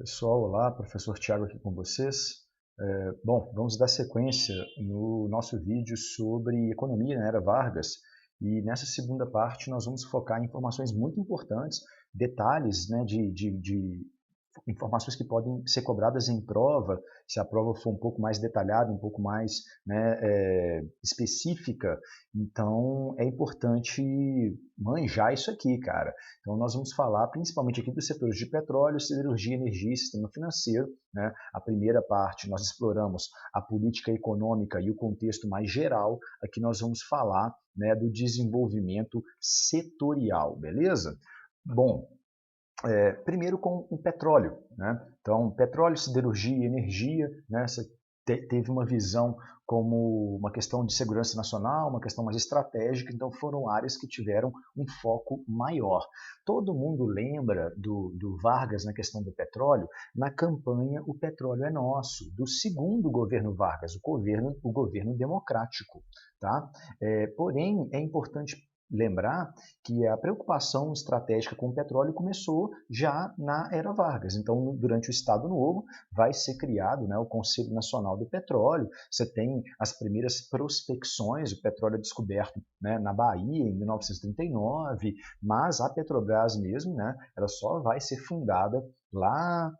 Pessoal, olá, professor Tiago aqui com vocês. Bom, vamos dar sequência no nosso vídeo sobre economia na Era Vargas e nessa segunda parte nós vamos focar em informações muito importantes, detalhes, né, de informações que podem ser cobradas em prova, se a prova for um pouco mais detalhada, um pouco mais, né, específica. Então é importante manjar isso aqui, cara. Então nós vamos falar principalmente aqui dos setores de petróleo, siderurgia, energia e sistema financeiro, né? A primeira parte nós exploramos a política econômica e o contexto mais geral. Aqui nós vamos falar, né, do desenvolvimento setorial, beleza? Bom, primeiro com o petróleo, né? Então, petróleo, siderurgia e energia, né? Você teve uma visão como uma questão de segurança nacional, uma questão mais estratégica, então foram áreas que tiveram um foco maior. Todo mundo lembra do Vargas na questão do petróleo, na campanha O Petróleo é Nosso, do segundo governo Vargas, o governo democrático. Tá? Porém, é importante lembrar que a preocupação estratégica com o petróleo começou já na era Vargas. Então, durante o Estado Novo, vai ser criado, né, o Conselho Nacional do Petróleo. Você tem as primeiras prospecções, o petróleo é descoberto, né, na Bahia em 1939, mas a Petrobras mesmo, né, ela só vai ser fundada lá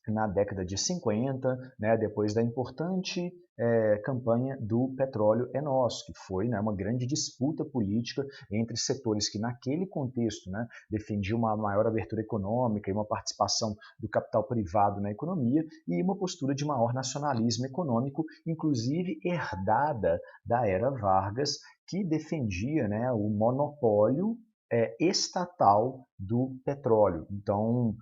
na década de 50, né, depois da importante campanha do Petróleo é Nosso, que foi, né, uma grande disputa política entre setores que, naquele contexto, né, defendiam uma maior abertura econômica e uma participação do capital privado na economia e uma postura de maior nacionalismo econômico, inclusive herdada da era Vargas, que defendia, né, o monopólio estatal do petróleo. Então,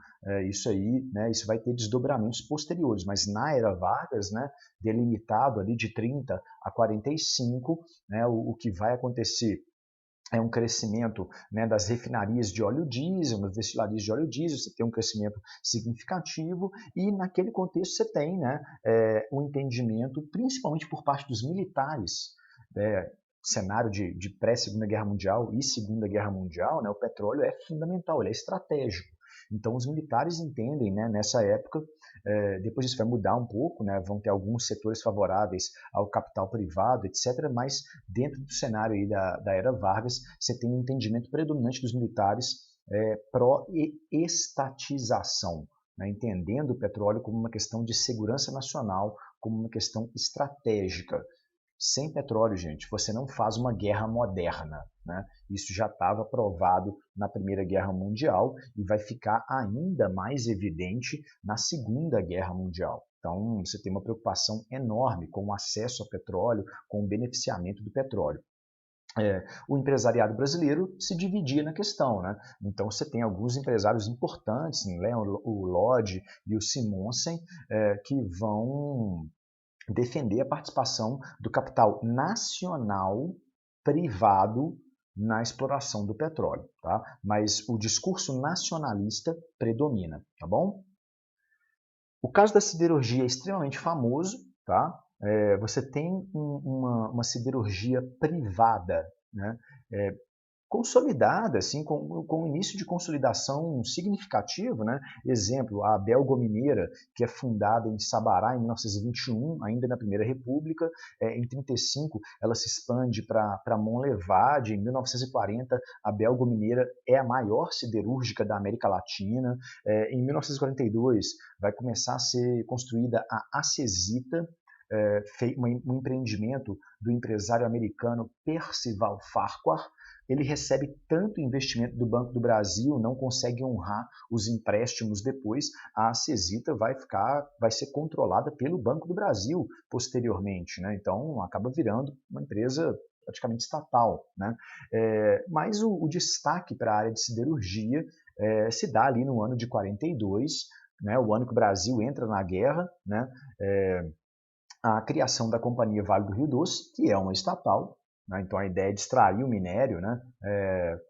isso aí, né, isso vai ter desdobramentos posteriores, mas na era Vargas, né, delimitado ali de 30 a 45, né, o que vai acontecer é um crescimento, né, das refinarias de óleo diesel, das destilarias de óleo diesel, você tem um crescimento significativo e naquele contexto você tem, né, um entendimento, principalmente por parte dos militares, cenário de pré-Segunda Guerra Mundial e Segunda Guerra Mundial, né, o petróleo é fundamental, ele é estratégico. Então os militares entendem, né, nessa época, depois isso vai mudar um pouco, né, vão ter alguns setores favoráveis ao capital privado, etc., mas dentro do cenário aí da era Vargas, você tem um entendimento predominante dos militares pró-estatização, né, entendendo o petróleo como uma questão de segurança nacional, como uma questão estratégica. Sem petróleo, gente, você não faz uma guerra moderna, né? Isso já estava provado na Primeira Guerra Mundial e vai ficar ainda mais evidente na Segunda Guerra Mundial. Então, você tem uma preocupação enorme com o acesso ao petróleo, com o beneficiamento do petróleo. O empresariado brasileiro se dividia na questão, né? Então você tem alguns empresários importantes, né? O Lodge e o Simonsen, que vão defender a participação do capital nacional privado na exploração do petróleo, tá? Mas o discurso nacionalista predomina, tá bom? O caso da siderurgia é extremamente famoso, tá? Você tem uma siderurgia privada, né? Consolidada, assim, com um início de consolidação significativo, né? Exemplo, a Abel Gomineira, que é fundada em Sabará em 1921, ainda na Primeira República. Em 35, ela se expande para Monlevade. Em 1940, a Abel Gomineira é a maior siderúrgica da América Latina. Em 1942, vai começar a ser construída a Acesita, um empreendimento do empresário americano Percival Farquhar. Ele recebe tanto investimento do Banco do Brasil, não consegue honrar os empréstimos depois, a Acesita vai ser controlada pelo Banco do Brasil posteriormente, né? Então acaba virando uma empresa praticamente estatal, né? Mas o destaque para a área de siderurgia se dá ali no ano de 42, né? O ano que o Brasil entra na guerra, né? A criação da Companhia Vale do Rio Doce, que é uma estatal, né? Então a ideia é de extrair o minério, né,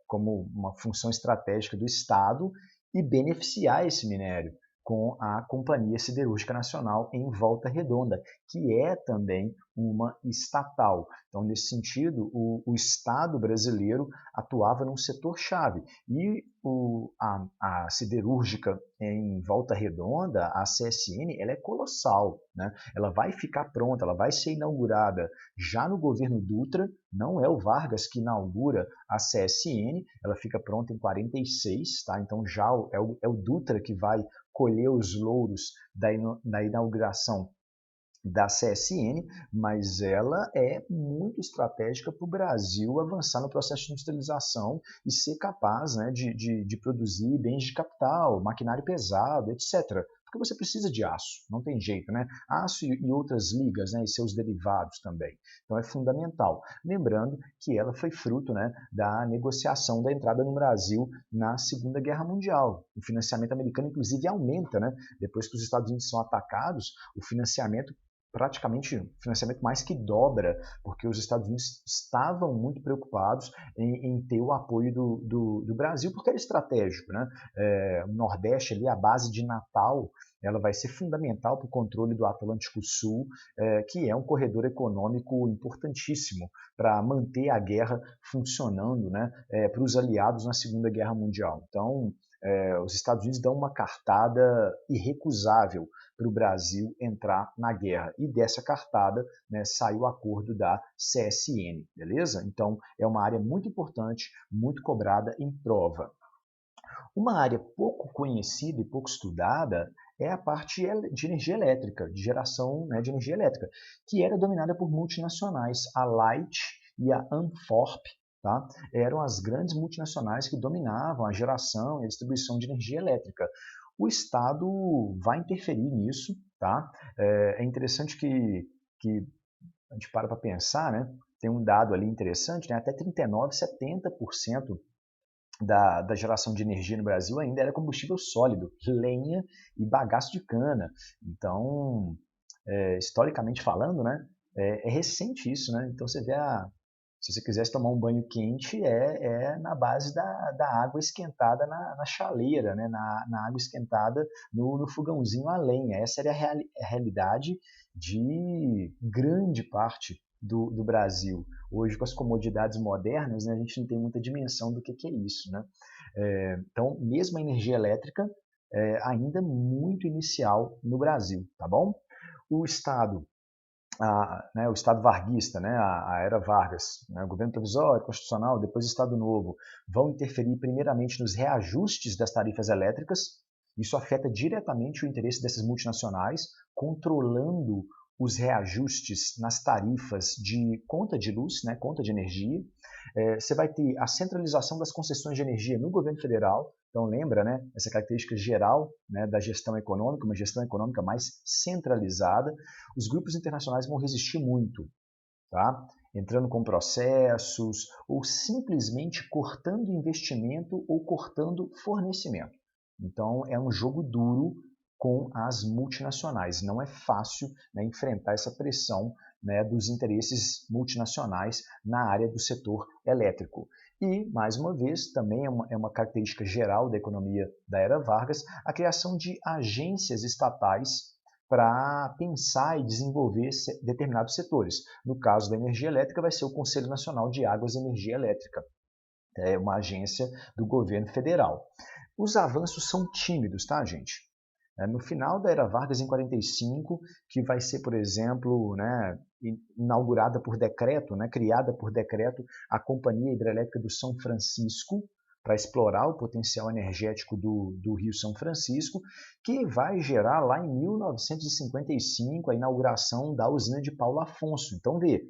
como uma função estratégica do Estado e beneficiar esse minério com a Companhia Siderúrgica Nacional em Volta Redonda, que é também uma estatal. Então, nesse sentido, o Estado brasileiro atuava num setor-chave. E a siderúrgica em Volta Redonda, a CSN, ela é colossal, né? Ela vai ficar pronta, ela vai ser inaugurada já no governo Dutra, não é o Vargas que inaugura a CSN, ela fica pronta em 46, tá? Então já é o Dutra que vai colher os louros da inauguração da CSN, mas ela é muito estratégica para o Brasil avançar no processo de industrialização e ser capaz, né, de produzir bens de capital, maquinário pesado, etc. Porque você precisa de aço, não tem jeito, né? Aço e outras ligas, né, e seus derivados também. Então é fundamental. Lembrando que ela foi fruto, né, da negociação da entrada no Brasil na Segunda Guerra Mundial. O financiamento americano, inclusive, aumenta, né? Depois que os Estados Unidos são atacados, o financiamento praticamente financiamento mais que dobra, porque os Estados Unidos estavam muito preocupados em ter o apoio do Brasil, porque era estratégico, né? O Nordeste, ali, a base de Natal, ela vai ser fundamental para o controle do Atlântico Sul, que é um corredor econômico importantíssimo para manter a guerra funcionando, né, para os aliados na Segunda Guerra Mundial. Então, os Estados Unidos dão uma cartada irrecusável para o Brasil entrar na guerra. E dessa cartada, né, sai o acordo da CSN, beleza? Então, é uma área muito importante, muito cobrada em prova. Uma área pouco conhecida e pouco estudada é a parte de energia elétrica, de geração, né, de energia elétrica, que era dominada por multinacionais, a Light e a Anforp. Tá? Eram as grandes multinacionais que dominavam a geração e a distribuição de energia elétrica. O Estado vai interferir nisso. Tá? É interessante que a gente para pensar, né? Tem um dado ali interessante, né? Até 39%, 70% da geração de energia no Brasil ainda era combustível sólido, lenha e bagaço de cana. Então, historicamente falando, né, é recente isso, né? Então você vê se você quisesse tomar um banho quente, é na base da água esquentada na chaleira, né? na água esquentada no fogãozinho a lenha. Essa era a realidade de grande parte do Brasil. Hoje, com as comodidades modernas, né, a gente não tem muita dimensão do que é isso. Né? Então, mesmo a energia elétrica ainda muito inicial no Brasil. Tá bom? O Estado o Estado varguista, né, a era Vargas, né, o governo provisório, constitucional, depois o Estado Novo, vão interferir primeiramente nos reajustes das tarifas elétricas. Isso afeta diretamente o interesse dessas multinacionais, controlando os reajustes nas tarifas de conta de luz, né, conta de energia. Você vai ter a centralização das concessões de energia no governo federal. Então lembra, né, essa característica geral, né, da gestão econômica, uma gestão econômica mais centralizada. Os grupos internacionais vão resistir muito, tá? Entrando com processos ou simplesmente cortando investimento ou cortando fornecimento. Então é um jogo duro com as multinacionais. Não é fácil, né, enfrentar essa pressão, né, dos interesses multinacionais na área do setor elétrico. E, mais uma vez, também é uma característica geral da economia da era Vargas, a criação de agências estatais para pensar e desenvolver determinados setores. No caso da energia elétrica, vai ser o Conselho Nacional de Águas e Energia Elétrica, é uma agência do governo federal. Os avanços são tímidos, tá, gente? No final da era Vargas, em 45, que vai ser, por exemplo, né, inaugurada por decreto, né, criada por decreto, a Companhia Hidrelétrica do São Francisco, para explorar o potencial energético do Rio São Francisco, que vai gerar lá em 1955 a inauguração da usina de Paulo Afonso. Então, vê,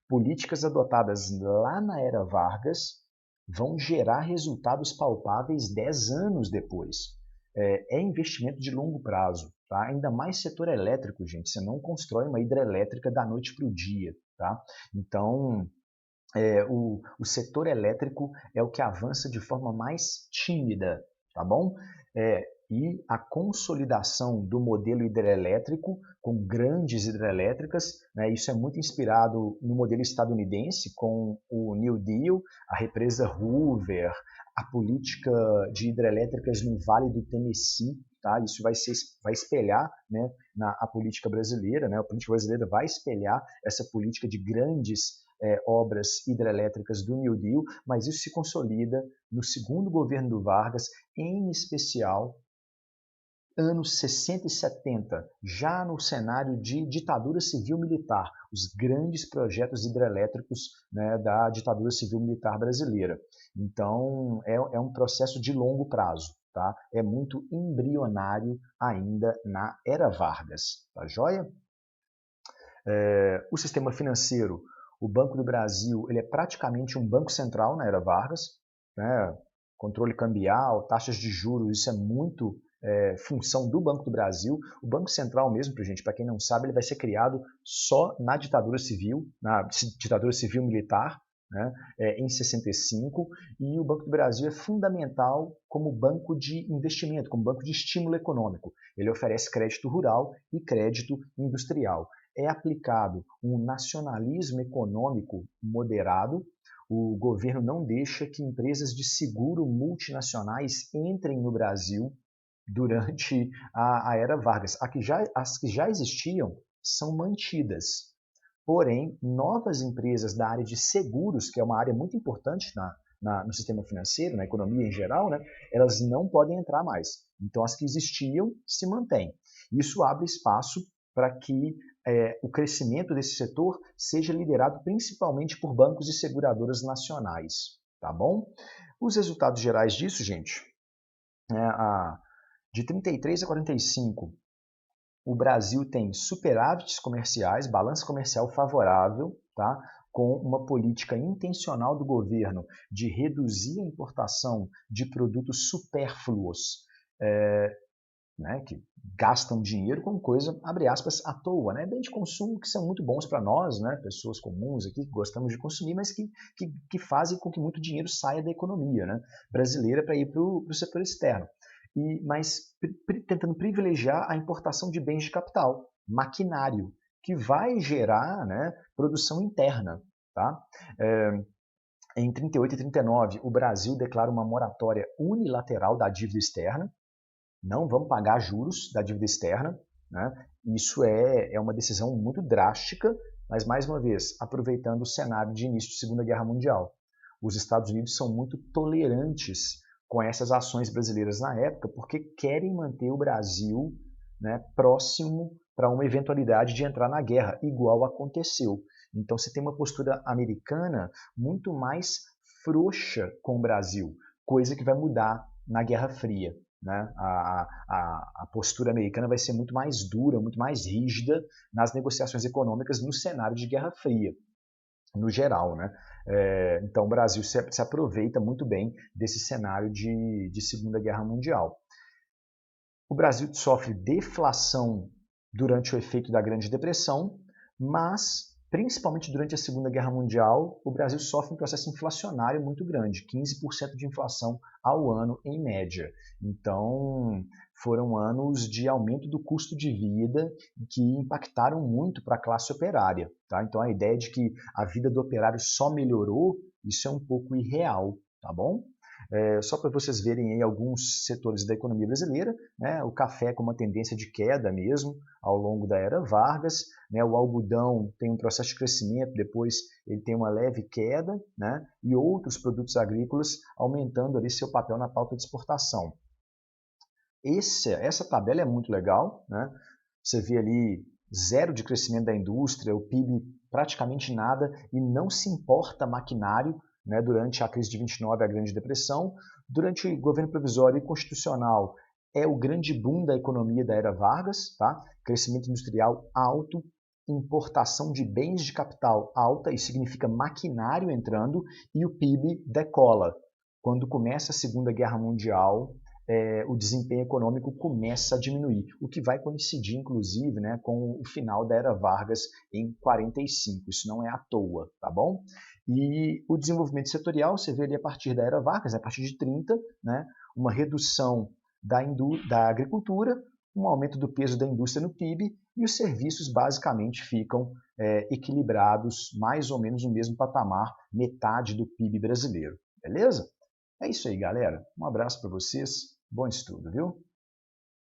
políticas adotadas lá na era Vargas vão gerar resultados palpáveis 10 anos depois. É investimento de longo prazo, tá? Ainda mais setor elétrico, gente. Você não constrói uma hidrelétrica da noite para o dia, tá? Então, o setor elétrico é o que avança de forma mais tímida, tá bom? E a consolidação do modelo hidrelétrico com grandes hidrelétricas, né, isso é muito inspirado no modelo estadunidense com o New Deal, a represa Hoover, a política de hidrelétricas no Vale do Tennessee, tá? Isso vai espelhar, né, a política brasileira, né? A política brasileira vai espelhar essa política de grandes obras hidrelétricas do New Deal, mas isso se consolida no segundo governo do Vargas, em especial anos 60 e 70, já no cenário de ditadura civil-militar, os grandes projetos hidrelétricos, né, da ditadura civil-militar brasileira. Então, é um processo de longo prazo, tá? É muito embrionário ainda na era Vargas, tá joia? O sistema financeiro, o Banco do Brasil, ele é praticamente um banco central na era Vargas, né? Controle cambial, taxas de juros, isso é muito função do Banco do Brasil. O Banco Central mesmo, gente, para quem não sabe, ele vai ser criado só na ditadura civil militar, né, em 65, e o Banco do Brasil é fundamental como banco de investimento, como banco de estímulo econômico. Ele oferece crédito rural e crédito industrial. É aplicado um nacionalismo econômico moderado. O governo não deixa que empresas de seguro multinacionais entrem no Brasil durante a era Vargas. As que já existiam são mantidas. Porém, novas empresas da área de seguros, que é uma área muito importante no sistema financeiro, na economia em geral, né, elas não podem entrar mais. Então, as que existiam se mantêm. Isso abre espaço para que o crescimento desse setor seja liderado principalmente por bancos e seguradoras nacionais. Tá bom? Os resultados gerais disso, gente, de 33 a 45, o Brasil tem superávites comerciais, balança comercial favorável, tá? Com uma política intencional do governo de reduzir a importação de produtos supérfluos, né, que gastam dinheiro com coisa, abre aspas, à toa, né? Bem de consumo que são muito bons para nós, né? Pessoas comuns aqui que gostamos de consumir, mas que fazem com que muito dinheiro saia da economia, né, brasileira para ir para o setor externo. Mas tentando privilegiar a importação de bens de capital, maquinário, que vai gerar, né, produção interna. Tá? Em 38 e 39, o Brasil declara uma moratória unilateral da dívida externa. Não vamos pagar juros da dívida externa. Né? Isso é uma decisão muito drástica, mas, mais uma vez, aproveitando o cenário de início de Segunda Guerra Mundial. Os Estados Unidos são muito tolerantes com essas ações brasileiras na época, porque querem manter o Brasil, né, próximo para uma eventualidade de entrar na guerra, igual aconteceu. Então você tem uma postura americana muito mais frouxa com o Brasil, coisa que vai mudar na Guerra Fria. Né? A postura americana vai ser muito mais dura, muito mais rígida nas negociações econômicas no cenário de Guerra Fria, no geral, né? Então o Brasil se aproveita muito bem desse cenário de Segunda Guerra Mundial. O Brasil sofre deflação durante o efeito da Grande Depressão, mas, principalmente durante a Segunda Guerra Mundial, o Brasil sofre um processo inflacionário muito grande, 15% de inflação ao ano em média. Então, foram anos de aumento do custo de vida que impactaram muito para a classe operária. Tá? Então, a ideia de que a vida do operário só melhorou, isso é um pouco irreal, tá bom? Só para vocês verem aí alguns setores da economia brasileira, né? O café com uma tendência de queda mesmo ao longo da era Vargas, né? O algodão tem um processo de crescimento, depois ele tem uma leve queda, né? E outros produtos agrícolas aumentando ali seu papel na pauta de exportação. Essa tabela é muito legal, né? Você vê ali zero de crescimento da indústria, o PIB praticamente nada e não se importa maquinário, né, durante a crise de 29, a Grande Depressão. Durante o governo provisório e constitucional, é o grande boom da economia da era Vargas, tá? Crescimento industrial alto, importação de bens de capital alta, isso significa maquinário entrando, e o PIB decola. Quando começa a Segunda Guerra Mundial, o desempenho econômico começa a diminuir, o que vai coincidir, inclusive, né, com o final da era Vargas em 45. Isso não é à toa, tá bom? E o desenvolvimento setorial, você vê ali a partir da era Vargas, a partir de 30, né, uma redução da agricultura, um aumento do peso da indústria no PIB, e os serviços basicamente ficam equilibrados, mais ou menos no mesmo patamar, metade do PIB brasileiro. Beleza? É isso aí, galera. Um abraço para vocês. Bom estudo, viu?